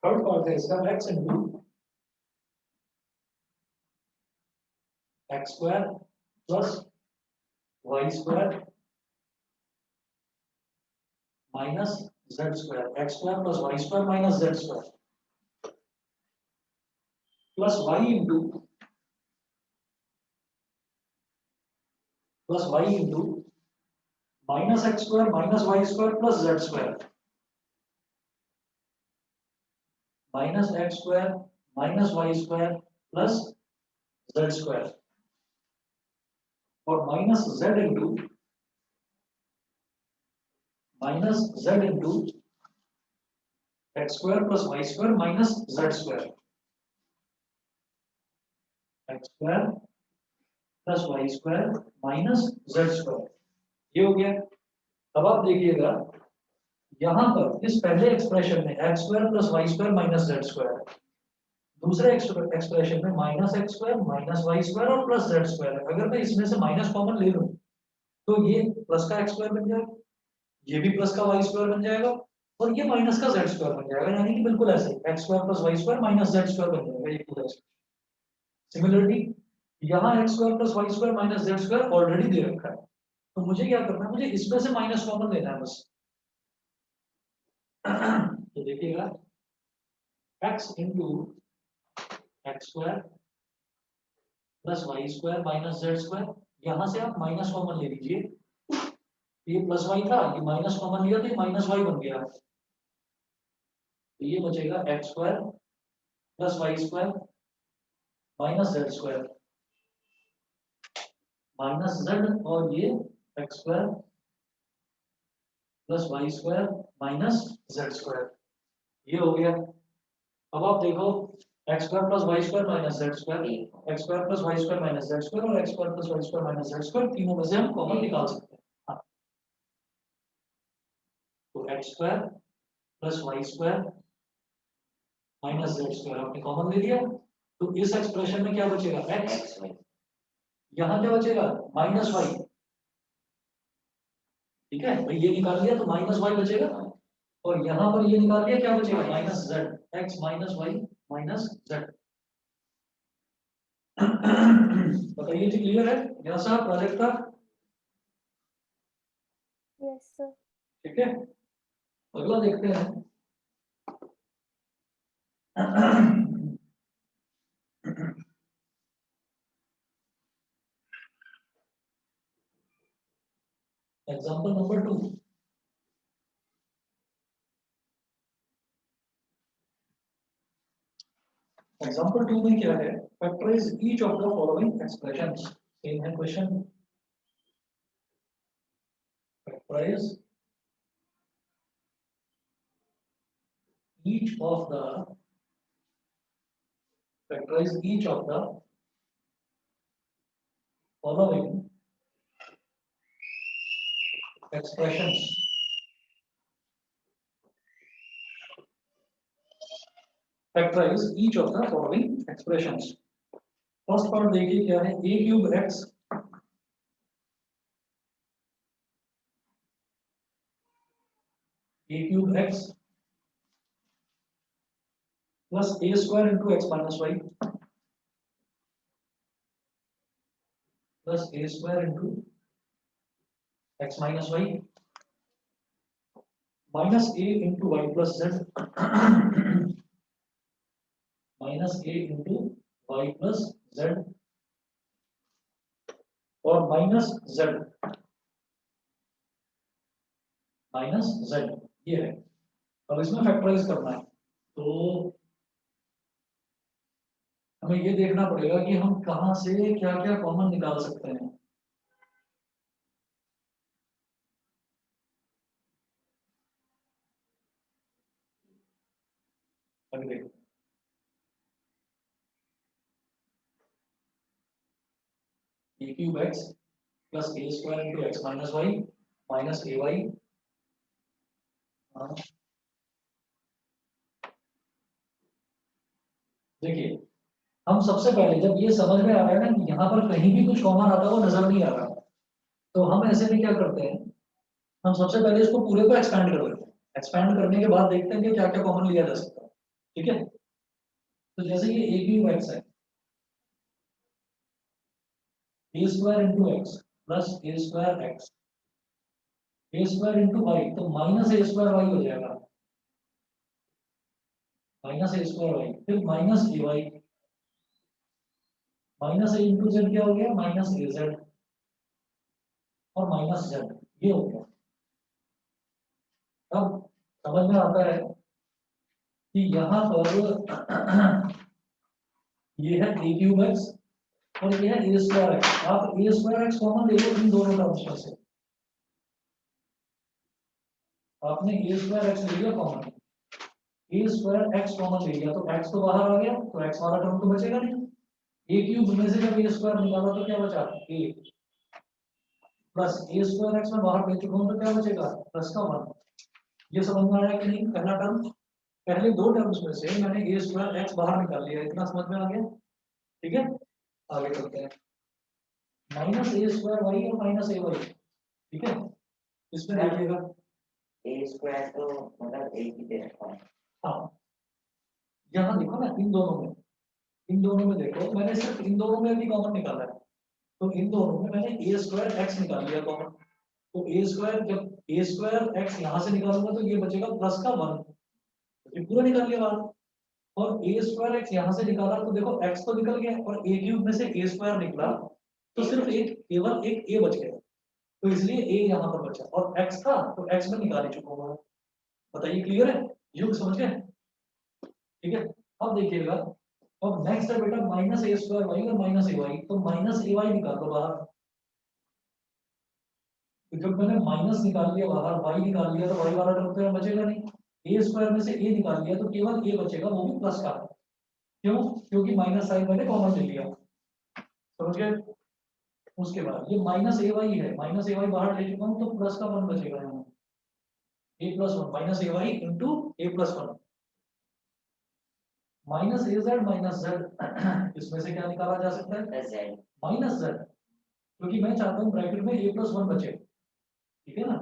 Third part है इसका x into x square plus y square minus z square, x square plus y square minus z square plus y into minus x square minus y square plus z square minus x square minus y square plus z square और minus z into x square plus y square minus z square, x square plus y square minus z square, ये हो गया। अब आप देखिएगा यहां पर इस पहले एक्सप्रेशन में x square plus y square minus z square, दूसरे एक्सप्रेशन में minus x square minus y square और प्लस जेड स्क्वायर। अगर मैं इसमें से माइनस कॉमन ले लूं तो ये प्लस का एक्स स्क्वायर बन जाएगा, ये भी प्लस का वाई स्क्वायर बन जाएगा और ये माइनस का जेड स्क्वायर बन जाएगा, यानी कि बिल्कुल ऐसे x square plus y square minus z square बन जाएगा ये पूरा। सिमिलरली यहाँ x square plus y square minus z square already दे रखा है, तो मुझे क्या करना है, मुझे इसमें से माइनस कॉमन लेना है बस। तो देखिएगा x into x square plus y square minus z square, यहाँ से आप माइनस कॉमन ले लीजिए, ये प्लस वाई था, ये माइनस कॉमन लिया तो ये माइनस वाई बन गया, तो ये बचेगा x square plus y square minus z square minus z और ये x square plus y square minus z square, ये हो गया। अब आप देखो x square plus y square minus z square, x square plus y square minus z square और x square plus y square minus z square, तीनों में से हम कॉमन निकाल सकते हैं। हाँ, तो x square plus y square minus z square आपने कॉमन ले लिया, तो इस एक्सप्रेशन में क्या बचेगा एक्स, यहाँ क्या बचेगा माइनस वाई, ठीक है भाई, ये निकाल लिया तो माइनस वाई बचेगा, और यहाँ पर ये निकाल लिया क्या बचेगा minus z, x minus y minus z. बताइए जी, क्लियर है यहाँ से प्रोजेक्ट का? Yes sir. ठीक है, अगला देखते हैं। Example number 2। एग्जाम्पल 2 में क्या है, factorise each of the following expressions. Same है question, factorise each of the factorize each of the following expressions। factorize each of the following expressions। First part देखिए क्या है, a cube x plus a square into x minus y plus a square into x minus y minus a into y plus z minus a into y plus z और minus z, ये है। अब इसमें factorise करना है तो हमें ये देखना पड़ेगा कि हम कहां से क्या क्या कॉमन निकाल सकते हैं। अभी देखो a cube x plus a square into x minus y minus a y, देखिए हम सबसे पहले जब ये समझ में आ रहा है ना कि यहाँ पर कहीं भी कुछ कॉमन आता हुआ नजर नहीं आ रहा, तो हम ऐसे में क्या करते हैं, हम सबसे पहले इसको पूरे को एक्सपैंड कर देते हैं, एक्सपैंड करने के बाद देखते हैं कि क्या क्या कॉमन लिया जा सकता है। ठीक है। तो जैसे ये ए क्यूब एक्स है, a square into x plus a square x, A square into Y, तो माइनस ए स्क्वायर वाई हो जाएगा, माइनस ए स्क्वायर वाई, फिर minus a Y, minus A into Z क्या हो गया, माइनस ए जेड, और माइनस जेड, ये हो गया। अब समझ में आता है कि यहाँ पर ये है ए क्यूब एक्स और ये है ए स्क्वायर एक्स। आप ए स्क्वायर एक्स कॉमन ले लो इन दोनों टर्म्स में से, आपने ए स्क्वायर एक्स ले लिया कॉमन, ए स्क्वायर एक्स कॉमन ले लिया तो एक्स तो बाहर आ गया, तो एक्स वाला टर्म तो बचेगा नहीं। ए क्यूब में से जब ए स्क्वायर निकाला तो क्या बचा, ए प्लस ए स्क्वायर एक्स में बाहर ले चुका हूं तो क्या बचेगा, प्लस का 1। ये समझ में आया कि नहीं, पहला टर्म, पहले दो टर्म्स में से मैंने ए स्क्वायर एक्स बाहर निकाल लिया, इतना समझ में आ गया। ठीक है, आगे चलते हैं, माइनस ए स्क्वायर वाई और माइनस ए वाई। ठीक है, इसमें देखिएगा ए स्क्वायर तो मतलब ए की तरह। हाँ, यहाँ देखो ना, इन दोनों में, इन दोनों में देखो, मैंने सिर्फ इन दोनों में भी कॉमन निकाला है, तो इन दोनों में मैंने ए स्क्वायर एक्स निकाल लिया कॉमन, तो ए स्क्वायर, जब ए स्क्वायर एक्स यहाँ से निकालूंगा तो ये बचेगा प्लस का 1, ये पूरा निकाल लिया बाहर। और ए स्क्वायर एक्स यहाँ से निकाला तो देखो एक्स तो निकल गया और ए क्यूब में से ए स्क्वायर निकला, तो सिर्फ एक, केवल एक ए बच गया, तो इसलिए ए यहाँ पर बचा, और एक्स था तो एक्स में निकाल ही चुका हूँ। बताइए, क्लियर है, युग समझ गए। ठीक है, अब देखिएगा, अब नेक्स्ट है बेटा माइनस ए स्क्वायर वाई और माइनस ए वाई, तो माइनस ए वाई निकाल दो बाहर। तो जब मैंने माइनस निकाल लिया बाहर, वाई निकाल लिया, तो वाई वाला टर्म तो बचेगा नहीं, ए स्क्वायर में से ए निकाल लिया तो केवल ए बचेगा, वो भी प्लस का। क्यों, क्योंकि माइनस साइन मैंने कॉमन ले लिया, समझ गए। उसके बाद ये माइनस ए वाई है, माइनस ए वाई बाहर ले चुका हूँ तो प्लस का 1 बचेगा यहाँ, ए plus 1 minus a Y into A plus 1, minus A Z minus Z, इसमें से क्या निकाला जा सकता है, माइनस जेड, क्योंकि मैं चाहता हूँ ब्रैकेट में ए प्लस 1 बचे। ठीक है ना,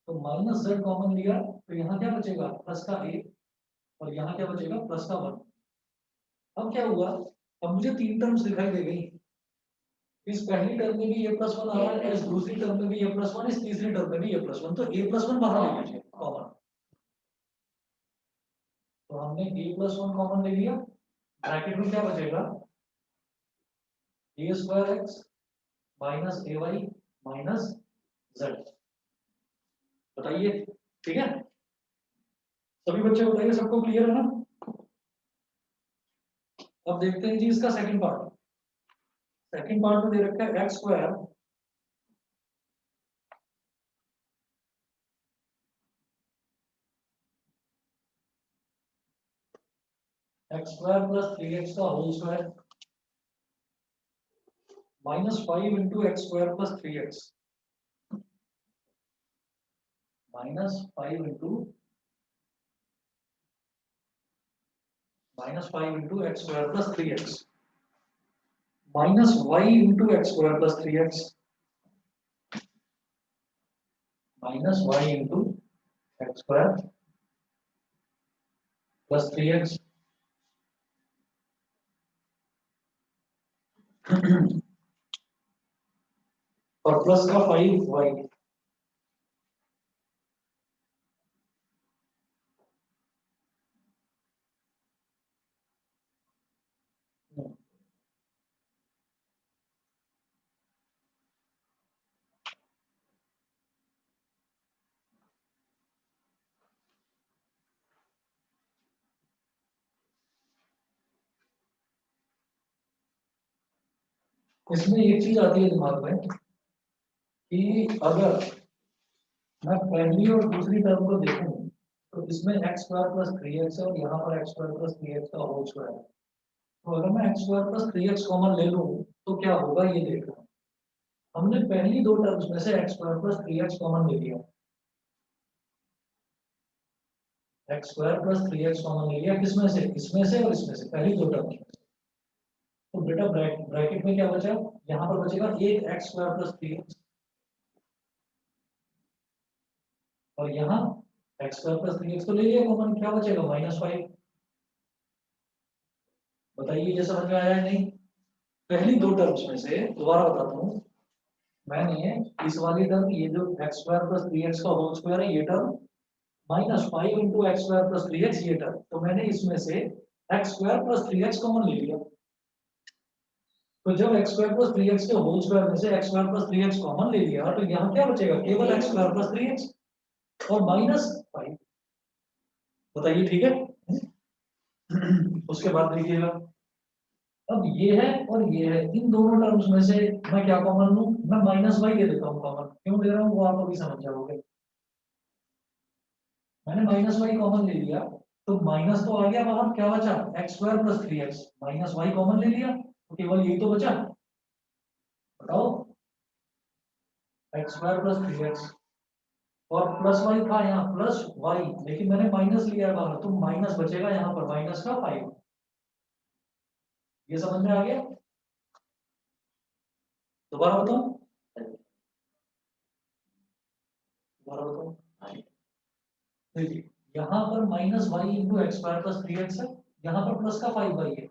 तो माइनस जेड कॉमन लिया तो यहाँ क्या बचेगा, प्लस का ए, और यहाँ क्या बचेगा, प्लस का 1। अब क्या हुआ, अब मुझे तीन टर्म्स दिखाई दे गई, इस पहली टर्म में भी ए प्लस 1 आ रहा है, इस दूसरी टर्म में भी ए प्लस 1, इस तीसरी टर्म में भी ए प्लस 1, तो ए प्लस 1 बाहर ले लीजिए कॉमन, तो हमने ए प्लस 1 कॉमन ले लिया, ब्रैकेट में क्या बचेगा, ए square x minus a Y minus z. बताइए, ठीक है, सभी बच्चे बताइए, सबको क्लियर है ना। अब देखते हैं जी इसका सेकंड पार्ट, सेकंड पार्ट में दे रखा है x square x square plus 3x का whole square minus 5 into x square plus 3x, minus 5 into x square plus 3x, minus y into x square plus 3x, minus y into x square plus 3x, और plus का 5y। इसमें एक चीज आती है दिमाग में कि अगर मैं पहली और दूसरी टर्म को देखूं तो इसमें एक्स स्क्वायर प्लस 3x है और यहाँ पर एक्स स्क्वायर प्लस 3x का होल स्क्वायर है, तो अगर मैं x square plus 3x common ले लूं तो क्या होगा ये देखना। हमने पहली दो टर्म्स में से x square plus 3x common ले लिया, x square plus 3x common ले लिया, किसमें से, इसमें से और इसमें से, पहली दो टर्म में। तो बेटा ब्रैकेट में क्या बचा, यहाँ पर बचेगा एक एक्स स्क्वायर प्लस 3x, और यहाँ एक्स स्क्वायर प्लस 3x तो ले लिया कॉमन, क्या बचेगा, -5। बताइए ये समझ में आया है नहीं? पहली दो टर्म्स में से दोबारा बताता हूँ, मैंने इस वाली टर्म ये जो x square plus three x का होल स्क्वायर है ये term, minus five into x square plus three x ये टर्म, तो मैंने इसमें से x square plus three x common ले लिया। तो जब x square plus three x के होल स्क्वायर में से x square plus three x common ले लिया तो यहाँ क्या बचेगा, केवल x square plus three x और माइनस फाइव। बताइए ठीक है? उसके बाद देखिएगा, अब ये है और ये है, इन दोनों टर्म्स में से मैं क्या कॉमन लूं, मैं माइनस वाई ले लेता हूँ कॉमन। क्यों ले रहा हूँ वो आप अभी समझ जाओगे। मैंने माइनस वाई कॉमन ले लिया तो माइनस तो आ गया बाहर, क्या बचा x square plus three x, minus y common ले लिया तो केवल यही तो बचा। बताओ, x square plus three x और प्लस वाई था यहाँ प्लस वाई, लेकिन मैंने माइनस लिया है बाहर तो माइनस बचेगा यहाँ पर माइनस का फाइव। ये समझ में आ गया? दोबारा बताओ, दोबारा बताओ। देखिए यहाँ पर minus y into x square plus three x है, यहाँ पर प्लस का फाइव वाई है।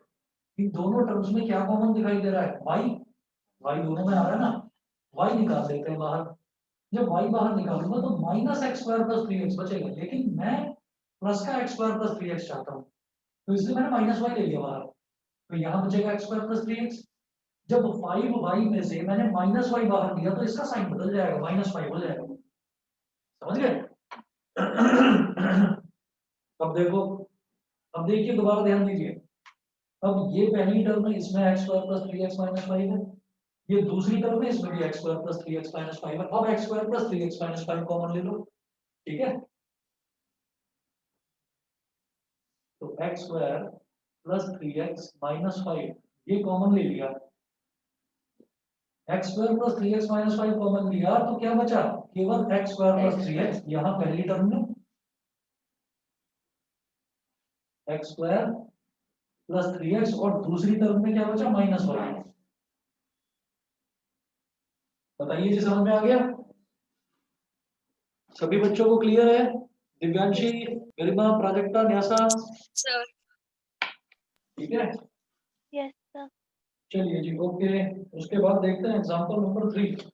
इन दोनों टर्म्स में क्या कॉमन दिखाई दे रहा है, वाई। वाई दोनों में आ रहा है ना, वाई निकाल देते हैं बाहर। जब वाई बाहर निकालूंगा तो minus x square plus three x बचेगा, लेकिन मैं प्लस का x square plus three x चाहता हूँ तो इसलिए मैंने माइनस वाई ले लिया बाहर, तो यहाँ बचेगा x square plus three x. जब फाइव वाई में से मैंने माइनस वाई बाहर दिया तो इसका साइन बदल जाएगा, माइनस फाइव हो जाएगा। समझ गए? अब देखो, अब देखिए दोबारा ध्यान दीजिए, अब ये पहली टर्म है इसमें x square plus three x minus five है, ये दूसरी टर्म है इसमें भी x square plus three x minus five है। अब x square plus three x minus five common ले लो, ठीक है? तो x square plus three x minus five ये कॉमन ले लिया, x square plus three x minus five common लिया तो क्या बचा, केवल x square plus three x यहाँ पहली टर्म में, x square plus three x और दूसरी टर्म में क्या बचा माइनस वाई। बताइए जी समझ में आ गया? सभी बच्चों को क्लियर है? दिव्यांशी, गरिमा, प्राजक्ता, न्यासा, सर। ठीक है? Yes sir. चलिए जी ओके। उसके बाद देखते हैं example number 3।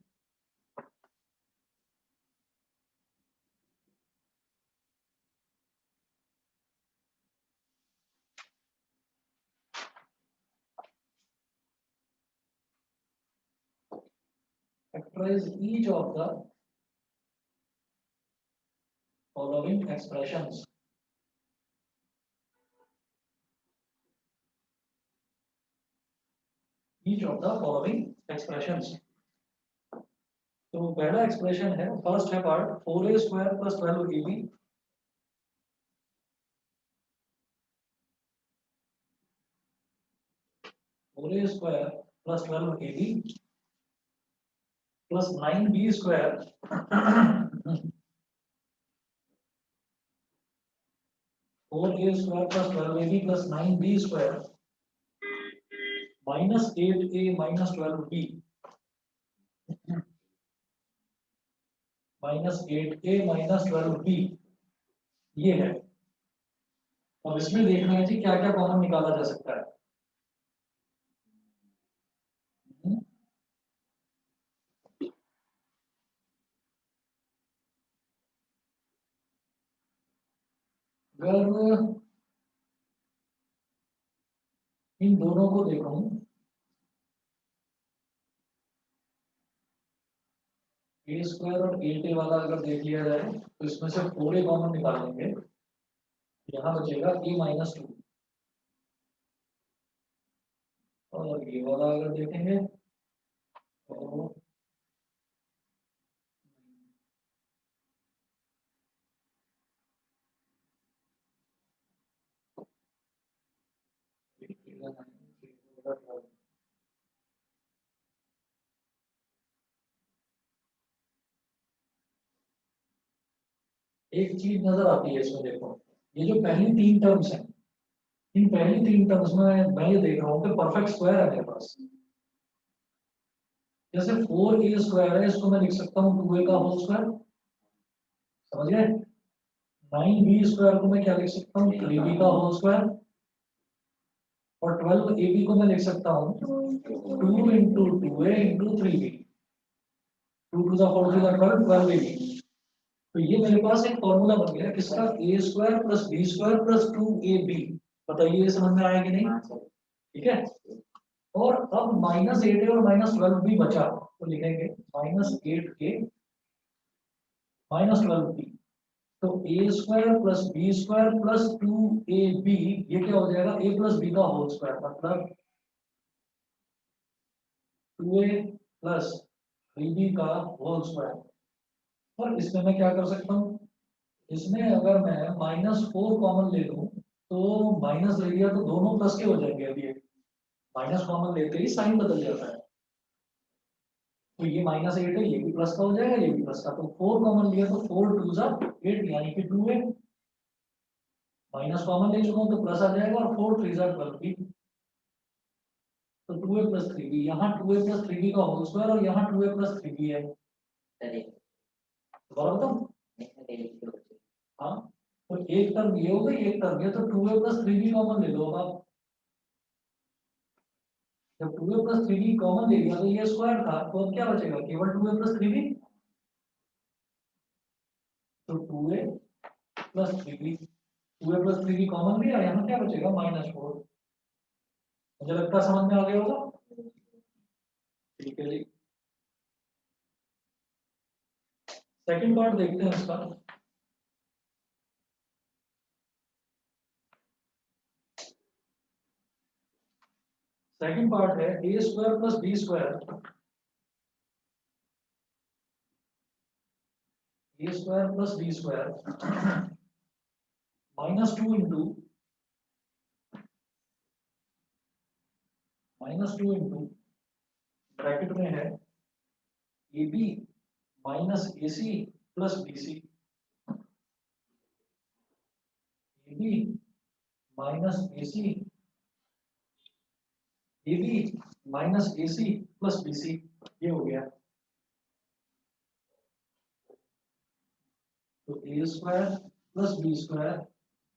Factorize each of the following expressions. Each of the following expressions. तो पहला एक्सप्रेशन है, फर्स्ट है part 4a square plus 12ab, four a square plus 12ab plus 9b square four a square plus 12ab plus 9b square minus 8a minus 12b minus 8a minus 12b ये है। और इसमें देखना है जी क्या क्या कॉमन निकाला जा सकता है। अगर इन दोनों को देखूं, ए स्क्वायर और एट ए वाला अगर देख लिया जाए तो इसमें से फोर ए कॉमन निकालेंगे, यहाँ बचेगा ए माइनस टू, और ये वाला अगर देखेंगे तो एक चीज नजर आती है इसमें, देखो ये जो पहली तीन टर्म्स हैं, इन पहली तीन टर्म्स में मैं ये देख रहा हूँ कि परफेक्ट स्क्वायर है मेरे पास। जैसे फोर ए स्क्वायर है, इसको मैं लिख सकता हूँ टू ए का होल स्क्वायर, समझ गए? नाइन बी स्क्वायर को मैं क्या लिख सकता हूँ, थ्री बी का होल स्क्वायर, और 12ab को मैं लिख सकता हूँ 2 into 2a into 3b, 2 to the 4 to the 12, 12ab। तो ये मेरे पास एक फॉर्मूला बन गया किसका, a square plus b square plus 2ab। बताइए ये समझ में आया कि नहीं? हाँ सर। ठीक है। और अब -8 है और -12 भी बचा, तो लिखेंगे -8a -12b। तो a square plus b square plus 2ab, ये क्या हो जाएगा, a प्लस बी का होल स्क्वायर, मतलब 2a प्लस 3b का होल स्क्वायर। और इसमें मैं क्या कर सकता हूँ, इसमें अगर मैं -4 कॉमन ले लूँ तो माइनस ले लिया तो दोनों प्लस के हो जाएंगे। अभी माइनस कॉमन लेते ही साइन बदल जाता है, तो ये -8 है, ये भी प्लस का हो जाएगा, ये भी प्लस का। तो 4 कॉमन लिया तो 4 टू जा 8 यानी कि 2 है। माइनस कॉमन ले चुका हूँ तो प्लस आ जाएगा, और 4 3 जा 12 भी, तो 2a प्लस 3b। यहाँ 2a प्लस 3b का होल स्क्वायर और यहाँ 2a प्लस 3b है। चलिए दोबारा बताओ। नहीं सर, ये लिख दो। हाँ, तो एक टर्म ये हो गई, एक टर्म ये, तो 2a प्लस 3b कॉमन ले लो। अब आप जब 2a प्लस 3b कॉमन ले लिया तो ये स्क्वायर था, तो अब क्या बचेगा, केवल 2a प्लस 3b। तो 2a plus 3b, 2a plus 3b common लिया, यहाँ क्या बचेगा, -4। मुझे लगता है समझ में आ गया होगा। ठीक है जी, सेकंड पार्ट देखते हैं इसका। सेकंड पार्ट है a square plus b square, a square plus b square -2 into bracket में है a b minus a c plus b c, a b minus a c, a b minus a c plus b c, ये हो गया। तो a square plus b square,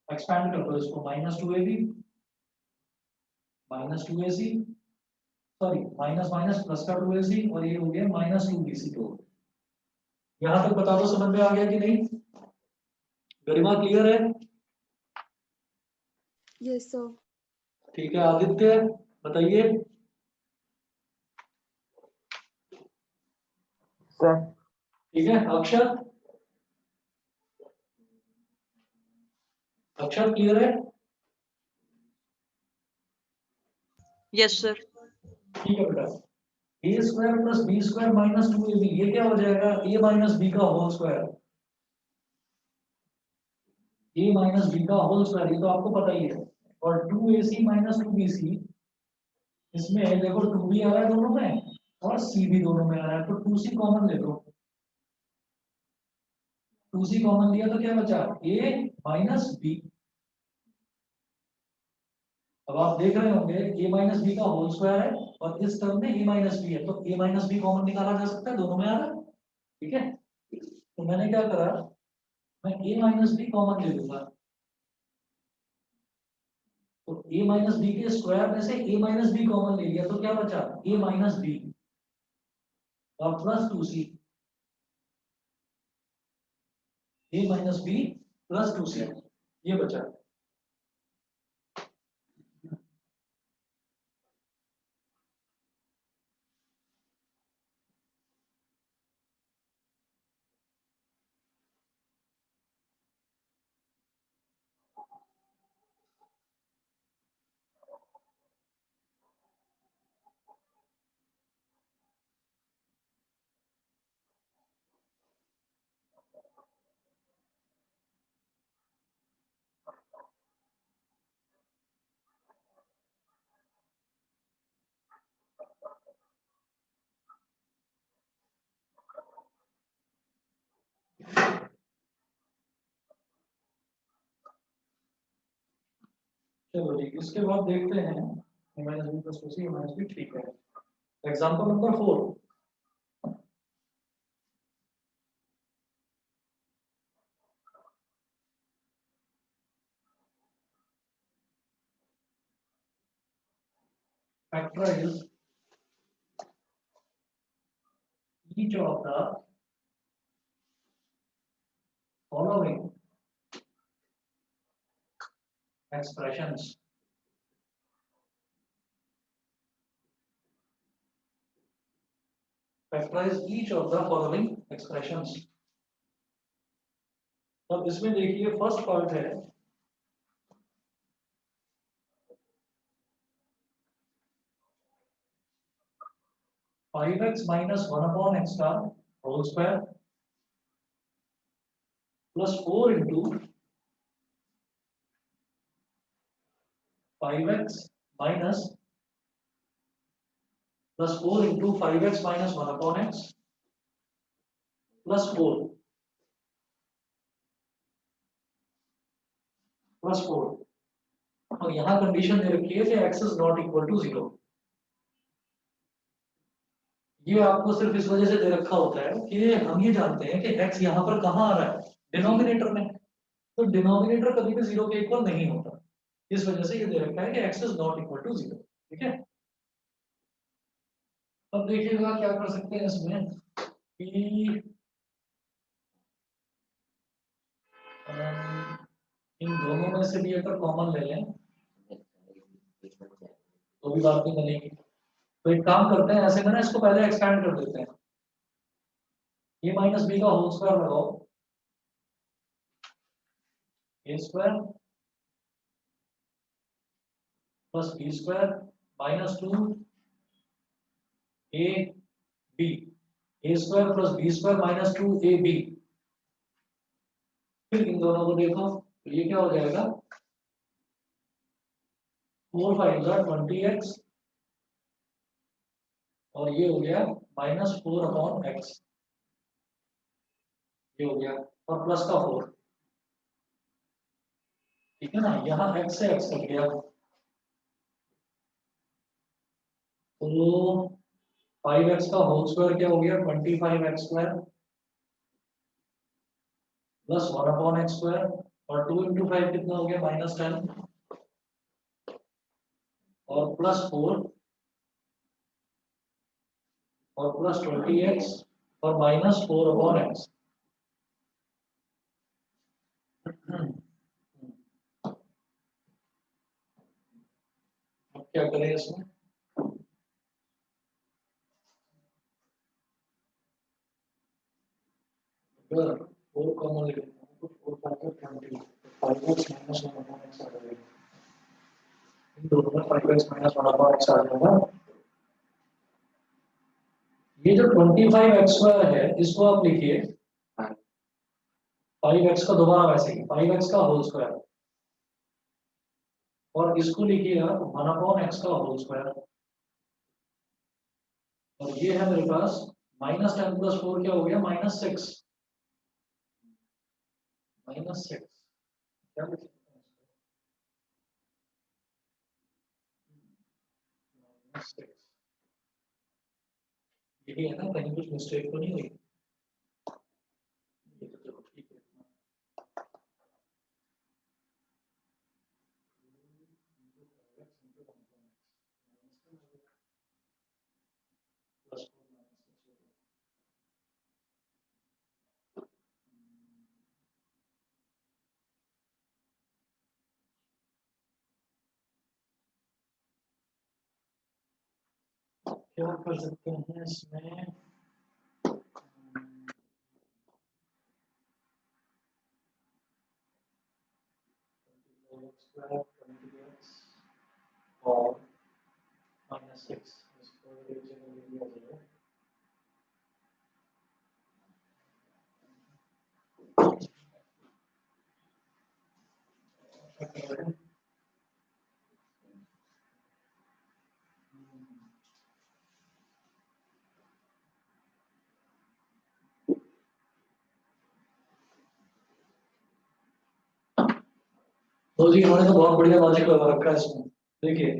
expand कर दो इसको, -2ab -2ac, sorry minus minus plus का 2ac, और ये हो गया -2bc। तो यहाँ तक बता दो समझ में आ गया कि नहीं, गरिमा क्लियर है? Yes sir. ठीक है, आदित्य बताइए। सर ठीक है, अक्षर, अक्षर क्लियर है? Yes sir. ठीक है बेटा, a square plus b square -2ab, ये क्या हो जाएगा, ए माइनस बी का whole square, a minus b का होल स्क्वायर, ये तो आपको पता ही है। और 2ac -2bc, इसमें देखो 2 भी आ रहा है दोनों में और c भी दोनों में आ रहा है, तो 2c कॉमन ले लो। 2c कॉमन लिया तो क्या बचा, a माइनस बी। अब आप देख रहे होंगे a माइनस बी का होल स्क्वायर है और इस टर्म में a माइनस बी है, तो a माइनस बी कॉमन निकाला जा सकता है, दोनों में आ रहा है। ठीक है, तो मैंने क्या करा, मैं a माइनस बी कॉमन ले लूंगा, तो a माइनस बी के स्क्वायर में से a माइनस बी कॉमन ले लिया, तो क्या बचा, a माइनस बी और plus 2c, a minus b plus 2c, ये बचा। चलो जी, इसके बाद देखते हैं a minus b plus 2c, a minus b, ठीक है। Example number 4, factorize each of the following expressions. Factorize each of the following expressions. अब इसमें देखिए फर्स्ट पार्ट है 5x minus 1 upon x का whole square plus 4 into 5x minus plus 4 into 5x minus 1 upon x plus 4 plus 4 और यहाँ condition दे रखी है कि x is not equal to 0। ये आपको सिर्फ इस वजह से दे रखा होता है कि हम ये जानते हैं कि x यहाँ पर कहाँ आ रहा है, डिनोमिनेटर में। तो डिनोमिनेटर कभी भी 0 के इक्वल नहीं होता, इस वजह से ये दे रखा है कि x is not equal to 0। ठीक है, अब देखिएगा क्या कर सकते हैं इसमें कि इन दोनों में से भी अगर कॉमन ले लें तो भी बात नहीं बनेगी। तो एक काम करते हैं, ऐसे में ना इसको पहले एक्सपेंड कर देते हैं। ए माइनस बी का होल स्क्वायर लगाओ, a square plus b square minus 2 a b, a square plus b square minus 2 a b. फिर इन दोनों को देखो तो ये क्या हो जाएगा, 4 5 20x और ये हो गया माइनस 4 अपॉन एक्स, ये हो गया और प्लस का 4। ठीक है ना, यहाँ x से x कट गया तो 5x का होल स्क्वायर क्या हो गया 25x square plus 1 upon x square और 2 इंटू 5 कितना हो गया -10 और प्लस 4 और प्लस 20x और माइनस 4 अपॉन एक्स। अब क्या करें इसमें, अगर 4 कॉमन ले लेते हैं तो 4 5 5x माइनस 1 अपॉन एक्स आ जाएगा। इन दोनों में 5x माइनस 1 अपॉन एक्स आ जाएगा। ये जो 25x स्क्वायर है इसको आप लिखिए 5x का दोबारा वैसे ही 5x का होल स्क्वायर और इसको लिखिए आप 1 अपॉन एक्स का होल स्क्वायर और ये है मेरे पास -10 प्लस 4 क्या हो गया -6 क्या लिख सकते हैं इसको? -6 यही है ना, कहीं कुछ मिस्टेक तो नहीं हुई? ये तो चलो ठीक है। क्या कर सकते हैं इसमें, और -6 इसको एक जगह ले लिया जाए। तो जी इन्होंने तो बहुत बढ़िया लॉजिक लगा रखा है इसमें, देखिए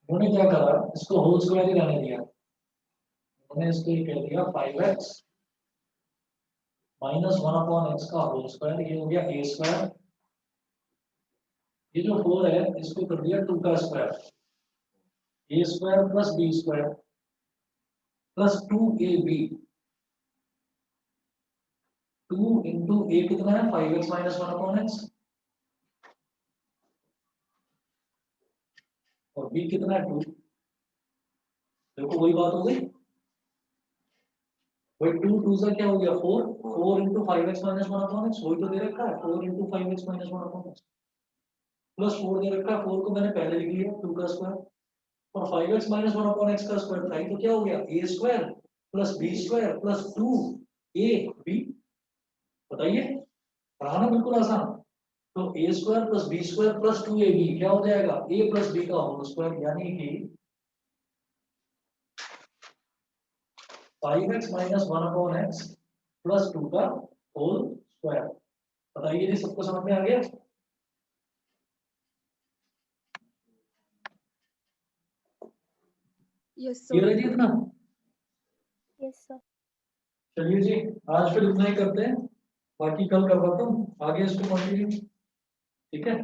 उन्होंने क्या करा, इसको होल स्क्वायर ही रहने दिया, उन्होंने इसको ये कह दिया 5x माइनस 1/x का होल स्क्वायर, ये हो गया a स्क्वायर, ये जो 4 है इसको कर दिया 2 का square, a square plus b square plus 2ab, 2 into a कितना है 5x माइनस 1/x, और b कितना है 2, देखो वही बात हो गई, वही 2 से क्या हो गया 4, 4 इंटू 5x माइनस 1/x, वही तो दे रखा है 4 into 5x minus 1/x, plus 4 दे रखा है, 4 को मैंने पहले लिख लिया 2 का स्क्वायर, और 5x माइनस 1/x का स्क्वायर था, तो क्या हो गया a square plus b square plus 2ab, बताइए, रहा ना बिल्कुल आसान। तो a square plus b square plus 2ab क्या हो जाएगा a प्लस b का होल स्क्वायर, यानी कि 5x माइनस 1/x प्लस 2 का होल स्क्वायर। बताइए जी, सबको समझ में आ गया? यस ये सर। रही इतना। Yes, sir. चलिए जी, आज फिर इतना ही करते हैं, बाकी कल करवाता हूँ आगे इसको कंटिन्यू, ठीक है।